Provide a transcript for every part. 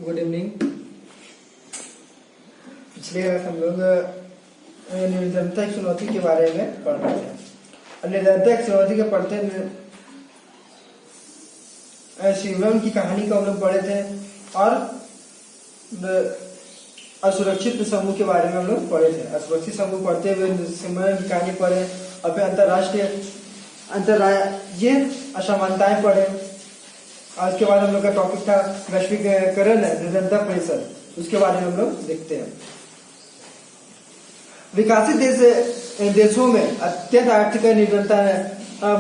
Good evening. पिछले हम लोग निर्धनता की चुनौती के बारे में पढ़ रहे थे और निर्धनता की चुनौती के पढ़ते शिवम की कहानी को हम लोग पढ़े थे और असुरक्षित समूह के बारे में हम लोग पढ़े थे। असुरक्षित समूह पढ़ते हुए शिवम की कहानी पढ़े और फिर अंतरराज्यीय असमानताएं पढ़े। आज के बाद हम लोग का टॉपिक था वैश्वीकरण निर्धनता परिषद, उसके बारे में हम लोग देखते हैं। विकासित देशों में अत्यंत आर्थिक निर्धनता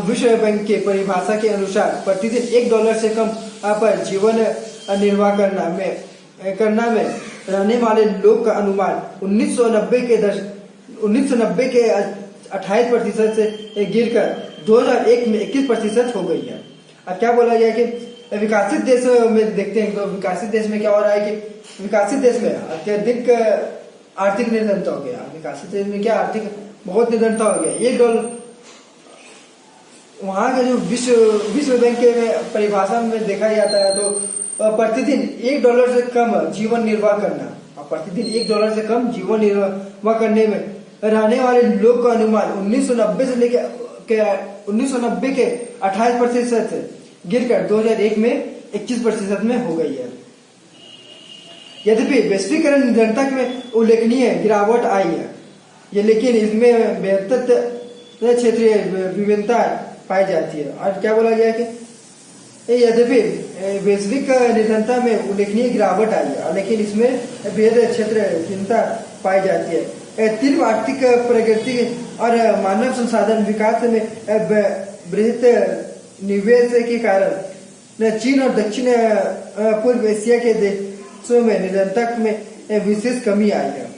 विश्व बैंक के परिभाषा के अनुसार प्रतिदिन $1 से कम पर जीवन निर्वाह करना में रहने वाले लोग का अनुमान 1990 के 28% से गिरकर 2001 में 21% हो गई है। अब क्या बोला गया कि विकासित देशों में देखते हैं तो विकासित देश में क्या हो रहा है कि विकासित देश में अत्यधिक आर्थिक निर्धनता हो गया। विकासित देश में क्या आर्थिक बहुत निर्धनता हो गया। $1 वहां का जो विश्व बैंक के परिभाषा में देखा जाता है तो प्रतिदिन $1 से कम जीवन निर्वाह करना और प्रतिदिन $1 से कम जीवन निर्वाह करने में रहने वाले लोग का अनुमान 1990 से लेकर 1990 के 28% से गिरकर 2001 में 21% में हो गई है। यद्यपि वैश्वीकरण निर्धनता में उल्लेखनीय गिरावट आई है, ये लेकिन इसमें बेहतर क्षेत्रीय विभिन्नता पाई जाती है। और क्या बोला गया कि यद्यपि वैश्विक निर्धनता में उल्लेखनीय गिरावट आई है लेकिन इसमें बेहतर क्षेत्र विभिन्नता पाई जाती है। तीव्र आर्थिक प्रगति और मानव संसाधन विकास में बृहत निवेश के कारण चीन और दक्षिण पूर्व एशिया के देशों में निर्धनता में विशेष कमी आई है।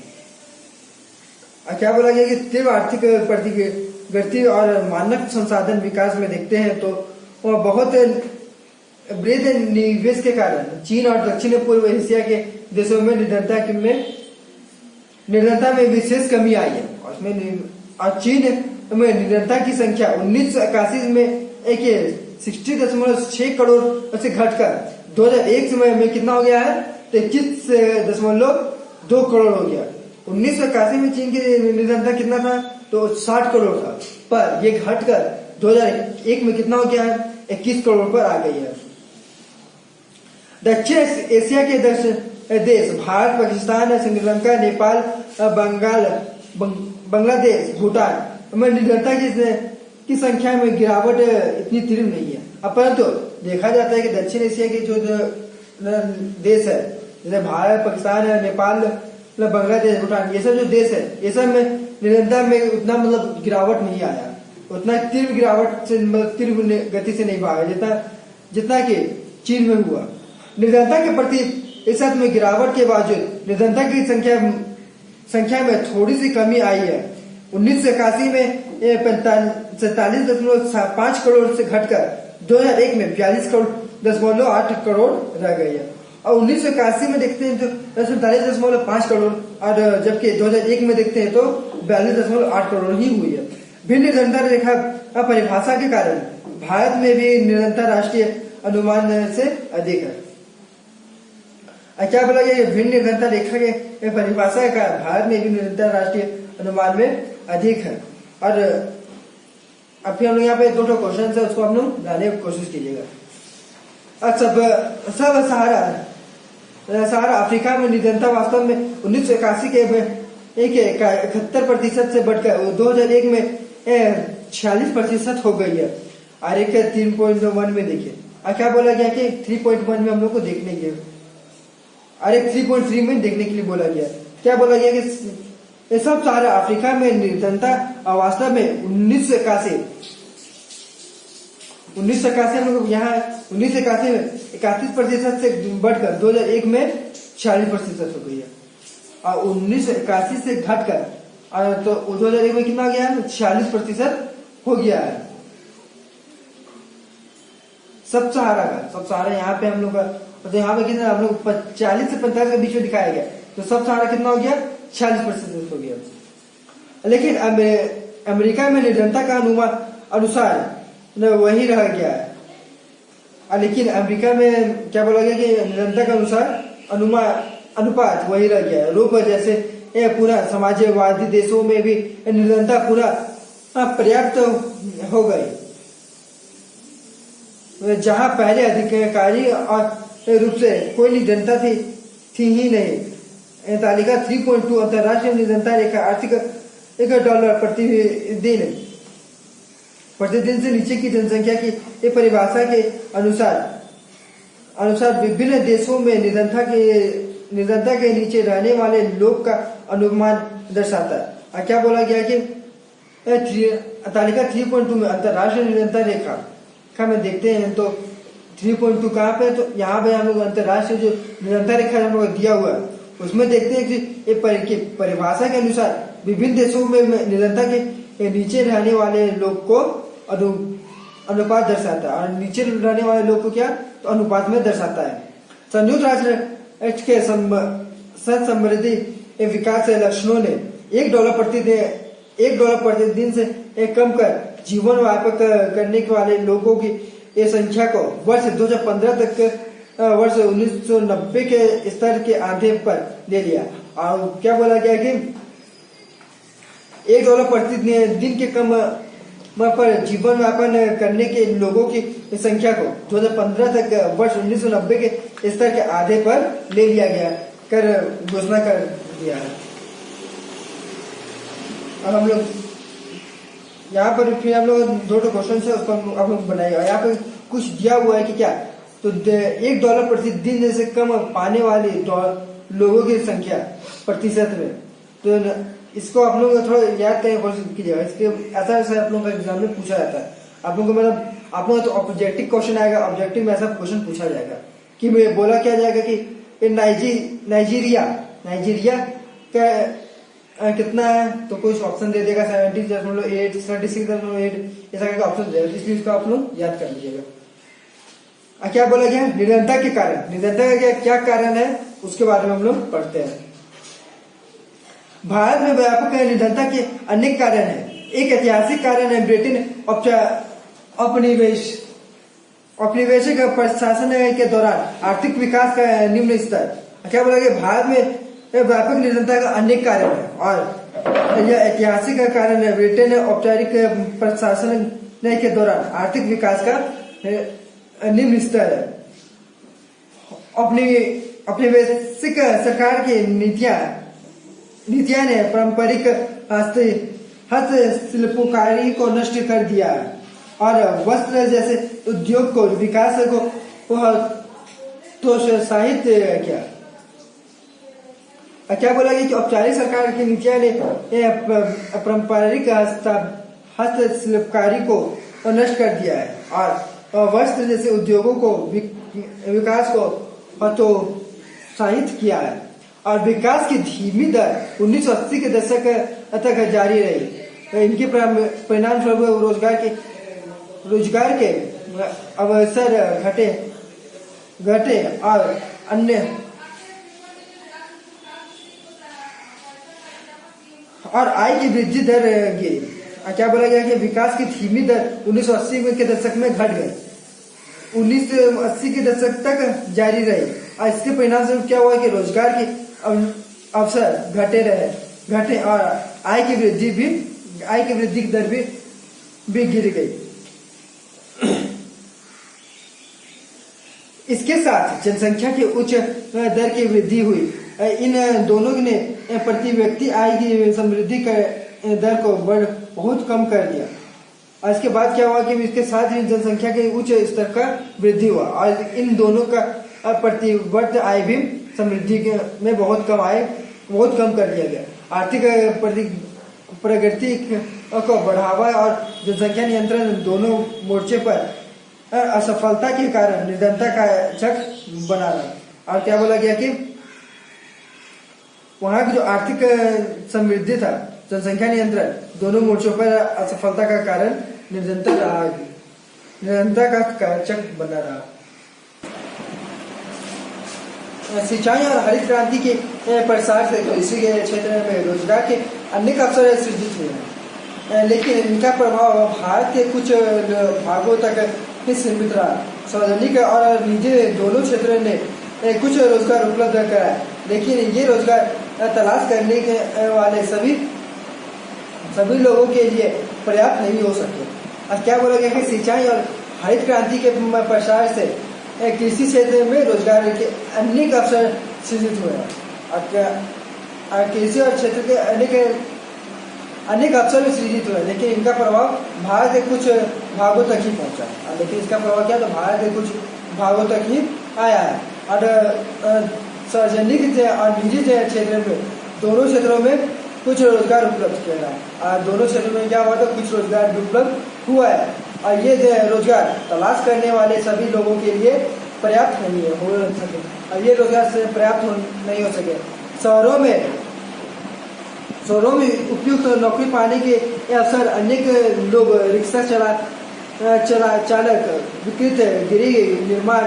क्या बोला गया कि तीव्र आर्थिक प्रगति और मानव संसाधन विकास में देखते हैं तो बहुत बृहद निवेश के कारण चीन और दक्षिण पूर्व एशिया के देशों में निर्धनता में विशेष कमी आई है। और चीन में निर्धनता की संख्या 1981 में 60.6 करोड़ से घटकर 2001 में कितना हो गया है तो 21.2 करोड़ हो गया। 1981 में चीन की निर्धनता कितना था तो 60 करोड़ था, पर ये घटकर 2001 में कितना हो गया है 21 करोड़ पर आ गई है। दक्षिण एशिया के देश भारत, पाकिस्तान, श्रीलंका, नेपाल, बांग्लादेश, भूटान में निर्धनता की संख्या में गिरावट इतनी तीव्र नहीं है। परंतु देखा जाता है कि दक्षिण एशिया के जो देश है जैसे भारत, पाकिस्तान, नेपाल, बांग्लादेश, भूटान, ये सब जो देश है ये सब में निर्धनता में उतना गिरावट नहीं आया, उतना तीव्र गिरावट से तीव्र गति से नहीं भागा जितना कि चीन में हुआ। निर्धनता के प्रति इस में गिरावट के बावजूद निर्धनता की संख्या में थोड़ी सी कमी आई है। 1981 में 47.5 करोड़ से घटकर 2001 में 42.8 करोड़ रह गई है। और 1981 में देखते हैं तो 47.5 करोड़ और जबकि 2001 में देखते हैं तो 42.8 करोड़ ही हुई है। भिन्न निर्धनता रेखा परिभाषा के कारण भारत में भी निर्धनता राष्ट्रीय अनुमान से अधिक है। क्या बोला गया भिन्न निर्धनता रेखा के परिभाषा का भारत में भी निर्धनता राष्ट्रीय अनुमान में अधिक है। और अब फिर हम लोग यहाँ पे दो क्वेश्चन है उसको हम लोग लाने की कोशिश कीजिएगा। सब सहारा अफ्रीका में निर्धनता वास्तव में 1981 के 71% से बढ़कर 2001 में 46% हो गई है। और एक 3.1 में देखिए और क्या बोला गया कि 3.1 में हम लोग को देखने के और एक 3.3 में देखने के लिए बोला गया। क्या बोला गया कि सब सारा अफ्रीका में निर्धनता वास्तव में 1981 हम लोग यहाँ 1981 में 31% से बढ़कर 2001 में 46% हो गई है। और 1981 से घटकर तो 2001 में कितना हो गया है 46% हो गया है। सब सहारा यहाँ पे हम लोग का तो यहाँ पे कितना हम लोग 40 से 45 के बीच में दिखाया गया तो सब सहारा कितना हो गया 46% हो गया। लेकिन अमेरिका में निर्धनता का अनुसार वही रह गया है। लेकिन अमेरिका में क्या बोला गया कि निर्धनता के अनुसार अनुपात वही रह गया। रूप जैसे पुनः समाजवादी देशों में भी निर्धनता पुनः पर्याप्त हो गई, जहां पहले अधिकारी और रूप से कोई निर्धनता थी ही नहीं। तालिका 3.2 अंतर्राष्ट्रीय निर्धनता रेखा आर्थिक $1 प्रतिदिन से नीचे की जनसंख्या की एक परिभाषा के अनुसार विभिन्न देशों में निर्धनता के नीचे रहने वाले लोग का अनुमान दर्शाता है। क्या बोला गया कि तालिका 3.2 में अंतर्राष्ट्रीय निर्धनता रेखा में देखते हैं तो 3.2 कहाँ पे, तो यहाँ पे हम लोग अंतर्राष्ट्रीय जो निर्धनता रेखा हम लोग दिया हुआ है उसमें देखते हैं कि परिभाषा के अनुसार विभिन्न देशों में निर्धनता के नीचे रहने वाले लोग को अनुपात दर्शाता है, और नीचे रहने वाले लोग को क्या, तो अनुपात में दर्शाता है। संयुक्त राष्ट्र के समृद्धि विकास लक्षणों ने $1 प्रतिदिन से कम कर जीवन व्यापक करने वाले लोगों की ये संख्या को वर्ष 2015 तक वर्ष 1990 के स्तर के आधे पर ले लिया। और क्या बोला गया कि $1 प्रतिदिन के कम पर जीवन यापन करने के लोगों की संख्या को 2015 तक वर्ष 1990 के स्तर के आधे पर ले लिया गया कर घोषणा कर दिया है। अब हम लोग यहाँ पर फिर हम लोग 2 क्वेश्चन है उसको हम लोग बनाएगा। यहाँ पर कुछ दिया हुआ है कि क्या, तो $1 प्रतिदिन से कम पाने वाले लोगों की संख्या प्रतिशत में, तो इसको आप लोग थोड़ा याद करने की कोशिश कीजिएगा। इसके ऐसा आप लोगों का एग्जाम में पूछा जाता है। आप लोगों को मतलब आप लोग तो ऑब्जेक्टिव क्वेश्चन आएगा, ऑब्जेक्टिव में ऐसा क्वेश्चन पूछा जाएगा कि बोला क्या जाएगा कि नाइजीरिया का कितना है, तो कुछ ऑप्शन दे देगा 70.8, 76.8 ऐसा करके ऑप्शन दे देगा, इसलिए इसको आप लोग याद कर लीजिएगा। क्या बोला गया, निर्धनता के कारण, निर्धनता का क्या कारण है उसके बारे में हम लोग पढ़ते हैं। भारत में व्यापक निर्धनता के अनेक कारण हैं। एक ऐतिहासिक कारण है ब्रिटेन औपनिवेशिक प्रशासन के दौरान आर्थिक विकास का निम्न स्तर। क्या बोला गया, भारत में व्यापक निर्धनता का अनेक कारण है, और यह ऐतिहासिक कारण है ब्रिटेन औपचारिक प्रशासन के दौरान आर्थिक विकास का निम्न स्तर है। औपनिवेशिक सरकार की नीतियां ने पारंपरिक हस्तशिल्पकारी को नष्ट कर दिया है, और वस्त्र जैसे उद्योग को विकास को प्रोत्साहित किया। क्या बोला गया कि औपचारिक सरकार की नीतियां ने पारंपरिक हस्तशिल्पकारी को नष्ट कर दिया है, और वस्त्र जैसे उद्योगों को विकास को प्रोत्साहित किया है, और विकास की धीमी दर 1980 के दशक तक जारी रही। इनके परिणाम स्वरूप रोजगार के अवसर घटे और आय की वृद्धि दर गिरी। क्या बोला गया कि विकास की धीमी दर 1980 के दशक में घट गई, 1980 के दशक तक जारी रही, और इसके परिणाम स्वरूप क्या हुआ कि रोजगार के अवसर घटे और आय की वृद्धि की दर भी गिर गई। इसके साथ जनसंख्या की उच्च दर की वृद्धि हुई। इन दोनों ने प्रति व्यक्ति आय की समृद्धि दर को बहुत कम कर दिया, और इसके बाद क्या हुआ कि इसके साथ ही जनसंख्या के उच्च स्तर का वृद्धि हुआ, और इन दोनों का प्रतिवर्ष आय भी समृद्धि में बहुत कम कर दिया गया। आर्थिक प्रगति को बढ़ावा और जनसंख्या नियंत्रण दोनों मोर्चे पर असफलता के कारण निर्धनता का चक्र बना रहा। और क्या बोला गया कि वहां की जो आर्थिक समृद्धि था, जनसंख्या नियंत्रण दोनों मोर्चों पर असफलता का कारण निर्धनता का चक्र बना रहा। सिंचाई और हरित क्रांति के प्रसार से कृषि के क्षेत्र में रोजगार के अनेक अवसर सृजित हुए हैं, लेकिन इनका प्रभाव भारत के कुछ भागों तक ही सीमित रहा। सार्वजनिक और निजी दोनों क्षेत्रों ने कुछ रोजगार उपलब्ध कराए, लेकिन ये रोजगार तलाश करने के वाले सभी लोगों के लिए पर्याप्त नहीं हो सके। अब क्या बोला गया कि सिंचाई और हरित क्रांति के प्रसार से कृषि क्षेत्र में रोजगार के अनेक अवसर सृजित हुए हैं। और कृषि और क्षेत्र के अनेक अवसर भी सृजित हुए, लेकिन इनका प्रभाव भारत के कुछ भागों तक ही पहुंचा है। लेकिन इसका प्रभाव क्या, तो भारत के कुछ भागों तक ही आया है। और सार्वजनिक और निजी क्षेत्र में, दोनों क्षेत्रों में कुछ रोजगार उपलब्ध किया है। और दोनों क्षेत्रों में क्या हुआ, तो कुछ रोजगार भी उपलब्ध हुआ है। और ये रोजगार तलाश करने वाले सभी लोगों के लिए पर्याप्त नहीं हो सके, और ये रोजगार से पर्याप्त नहीं हो सके। शहरों में उपयुक्त नौकरी पाने के अवसर अनेक लोग रिक्शा चालक, विक्रेता, गृह निर्माण,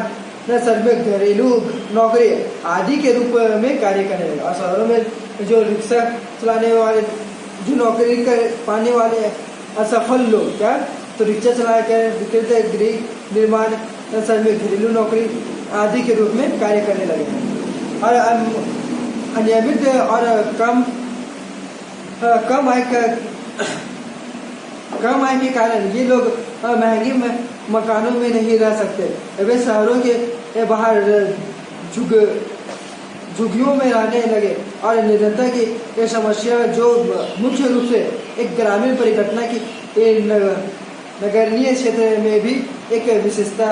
श्रमिक, घरेलू नौकरी आदि के रूप में कार्य करने लगे। और शहरों में जो रिक्शा चलाने वाले, जो नौकरी कर पाने वाले असफल लोग, क्या तो रिक्शा चला कर विक्रेता, गृह निर्माण, श्रमिक, घरेलू नौकरी आदि के रूप में कार्य करने लगे हैं। और अनियमित और कम आय के कारण ये लोग महंगे मकानों में नहीं रह सकते। वे शहरों के बाहर झुग्गियों में रहने लगे। और निरंतर की ये समस्या, जो मुख्य रूप से एक ग्रामीण परिघटना की नगरीय क्षेत्र में भी एक विशेषता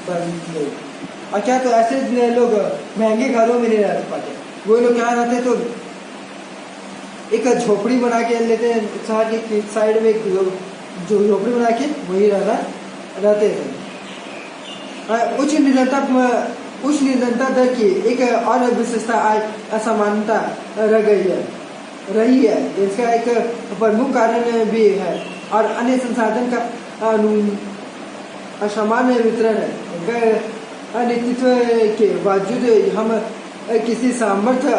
बन गई। और क्या, तो ऐसे लोग महंगे घरों में नहीं रह पाते। वो लोग क्या रहते, तो एक झोपड़ी बना के लेते हैं, शहर के साइड में जो झोपड़ी बना के वही रहते थे। उच्च निर्धनता दर की एक और विशेषता असमानता रही है। इसका एक प्रमुख कारण भी है। और अन्य संसाधन का असमान वितरण है। अनिश्चित के बावजूद हम किसी सामर्थ्य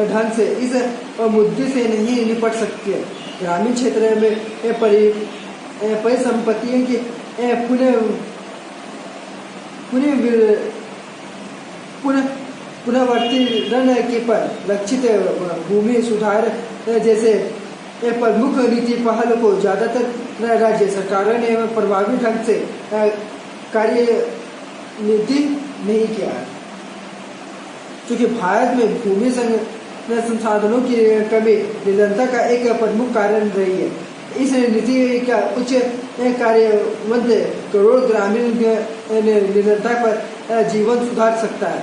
ढंग से इस मुद्दे से नहीं निपट सकते। ग्रामीण क्षेत्र में परिसंपत्तियों की पुनर्वर्तीकरण के पर लक्षित भूमि सुधार जैसे प्रमुख नीति पहल को ज्यादातर राज्य सरकारों ने प्रभावी ढंग से कार्यनीति नहीं किया है। क्योंकि भारत में भूमि संसाधनों की कमी निरंतर का एक प्रमुख कारण रही है। इस नीति का उच्च कार्यवंत करोड़ ग्रामीण निरंतर पर जीवन सुधार सकता है।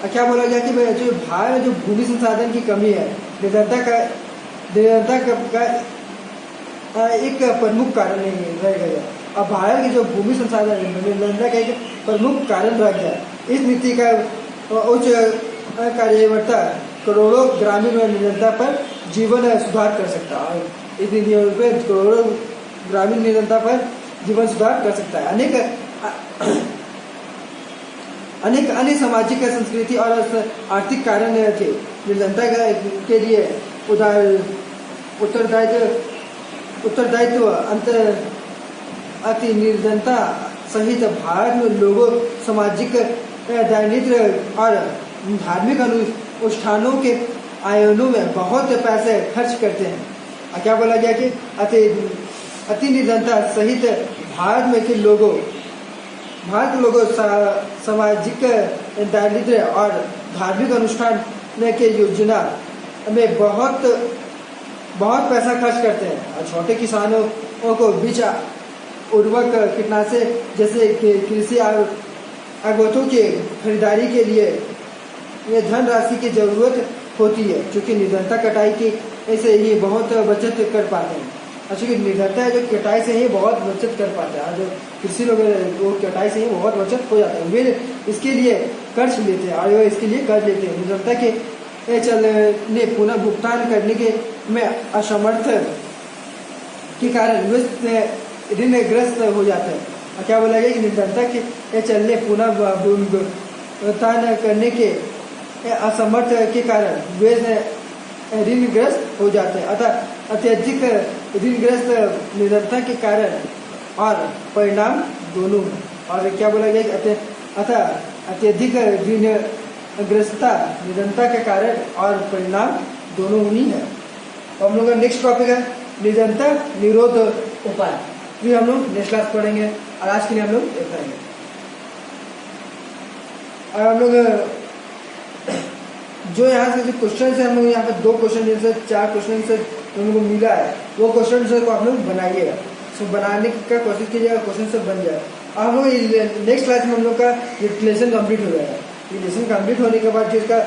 क्या बोला गया कि जो भारत में जो भूमि संसाधन की कमी है, निरंतर का एक प्रमुख कारण नहीं रह गया। अब भारत की जो भूमि संसाधन निरंतर का एक प्रमुख कारण रह गया। इस नीति का उच्च कार्यवर्ता करोड़ों ग्रामीण निरंतर पर जीवन सुधार कर सकता है। इस नीति पे करोड़ों ग्रामीण निरंतर पर जीवन सुधार कर सकता है। अनेक अन्य सामाजिक, संस्कृति और आर्थिक कारण थे निरंतर के लिए। उत्तरदायित्व अति निर्धनता सहित भारत में लोगों सामाजिक दारिद्र्य और धार्मिक अनुष्ठानों के आयोजनों में बहुत पैसे खर्च करते हैं। क्या बोला गया कि अति निर्धनता सहित भारत में के लोगों सामाजिक दारिद्र्य और धार्मिक अनुष्ठान के योजना में बहुत पैसा खर्च करते हैं। और छोटे किसानों को बीज, उर्वरक, कीटनाशक जैसे कृषि आगतों के खरीदारी के लिए ये धनराशि की जरूरत होती है। क्योंकि निरंतर कटाई की ऐसे ही बहुत बचत कर पाते हैं। क्योंकि निरंतर जो कटाई से ही बहुत बचत कर पाते हैं। जो कृषि लोग वो कटाई से ही बहुत बचत हो जाते हैं। वे इसके लिए कर्ज लेते हैं, और इसके लिए कर्ज लेते हैं। निरंतर के चलने पुनः भुगतान करने के में असमर्थ के कारण वे ऋणग्रस्त हो जाते हैं। क्या बोला गया कि निरंतर के चलने पुनः भुगतान करने के असमर्थ के कारण वे ऋणग्रस्त हो जाते हैं। अतः अत्यधिक ऋणग्रस्त निरंतर के कारण और परिणाम दोनों। और क्या बोला गया कि अतः अत्यधिक अग्रस्तता निरंतरता के कारण और परिणाम दोनों उन्हीं है। तो हम लोग का नेक्स्ट टॉपिक है निरंतर निरोध उपाय। भी हम लोग नेक्स्ट क्लास पढ़ेंगे और आज के लिए हम लोग इतना ही। और हम लोग जो यहाँ से जो क्वेश्चन है हम लोग यहाँ पे 2 क्वेश्चन जैसे 4 क्वेश्चन से हम लोग को मिला है वो क्वेश्चन को आप लोग बनाइएगा। सो बनाने का कोशिश कीजिएगा क्वेश्चन से बन जाए। और हम लोग नेक्स्ट क्लास में हम लोग का ये लेसन कंप्लीट हो जाएगा। ये लेसन कंप्लीट होने के बाद जो इसका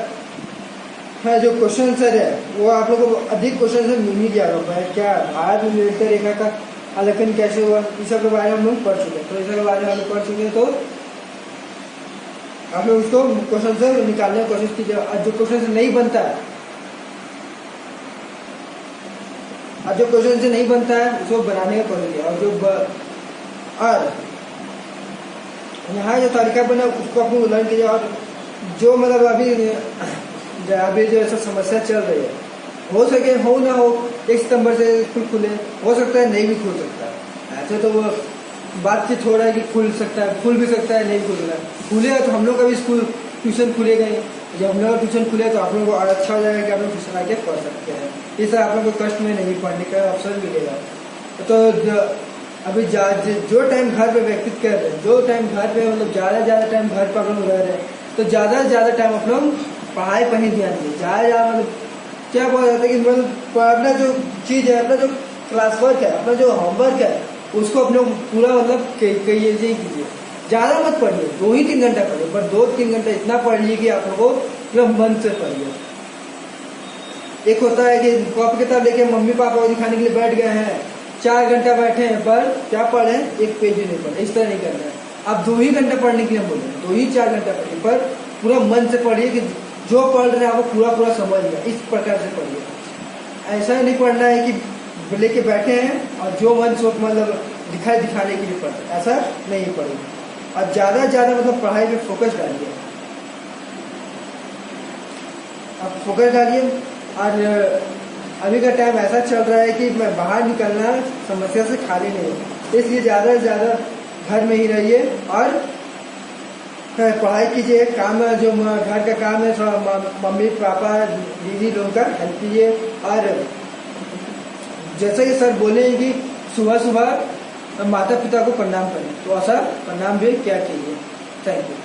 है जो क्वेश्चन आंसर है वो आप लोग को अधिक क्वेश्चन से मिल ही गया होगा है क्या भारत में निरंतर रेखा का आलेखन कैसे हुआ इस सब के बारे में हम लोग पढ़ चुके हैं। तो इस सब के बारे में हम लोग पढ़ चुके हैं तो आप लोग उसको क्वेश्चन से निकालने की कोशिश कीजिए। और जो क्वेश्चन से नहीं बनता है और जो क्वेश्चन से नहीं बनता है उसको बनाने का कोशिश कीजिए। और जो और यहाँ जो तरीका बना उसको आप लोग लर्न कीजिए। और जो मतलब अभी जो ऐसा समस्या चल रही है हो सके हो ना हो 1 सितंबर से स्कूल खुले हो सकता है नहीं भी खुल सकता है। ऐसे तो वो बातचीत हो रहा है कि खुल सकता है खुल भी सकता है नहीं खुल रहा है। खुले तो हम लोग का भी स्कूल ट्यूशन खुलेगा ही। जब हम लोग का ट्यूशन खुले तो आप लोगों को और अच्छा हो जाएगा कि आप लोग ट्यूशन आके पढ़ सकते हैं। इससे आप लोग को कष्ट में नहीं पढ़ने का अवसर मिलेगा। तो अभी जो टाइम घर पे व्यतीत कर रहे हैं जो टाइम घर पे मतलब ज़्यादा टाइम घर पर हम लोग रह रहे हैं तो ज़्यादा टाइम आप लोग पढ़ाई पर ही ध्यान दीजिए। ज़्यादा मतलब क्या बोला जाता है कि मतलब अपना जो चीज़ है अपना जो क्लास वर्क है अपना जो होमवर्क है उसको अपने पूरा मतलब कीजिए। ज़्यादा मत पढ़िए 2-3 घंटा पढ़िए पर 2-3 घंटा इतना पढ़िए कि आप लोगों को मन से पढ़िए। एक होता है कि कॉपी किताब लेके मम्मी पापा को दिखाने के लिए बैठ गए हैं 4 घंटा बैठे हैं पर क्या पढ़े 1 पेज भी नहीं पढ़े। इस तरह नहीं करना है। आप 2 ही घंटा पढ़ने के लिए बोले 2-4 घंटा पढ़िए पर पूरा मन से पढ़िए कि जो पढ़ रहे हैं आपको पूरा समझ गया। इस प्रकार से पढ़िए। ऐसा नहीं पढ़ना है कि लेके बैठे हैं और जो मन सो मतलब दिखाने के लिए पढ़े ऐसा नहीं पढ़िए। और ज़्यादा मतलब पढ़ाई पे फोकस डालिए। आप फोकस डालिए। और अभी का टाइम ऐसा चल रहा है कि मैं बाहर निकलना समस्या से खाली नहीं हूँ इसलिए ज़्यादा से ज़्यादा घर में ही रहिए और पढ़ाई कीजिए। काम जो घर का काम है थोड़ा मम्मी पापा दीदी लोगों का हेल्प कीजिए। और जैसे कि सर बोले कि सुबह माता पिता को प्रणाम करें तो ऐसा प्रणाम भी क्या कीजिए। Thank you.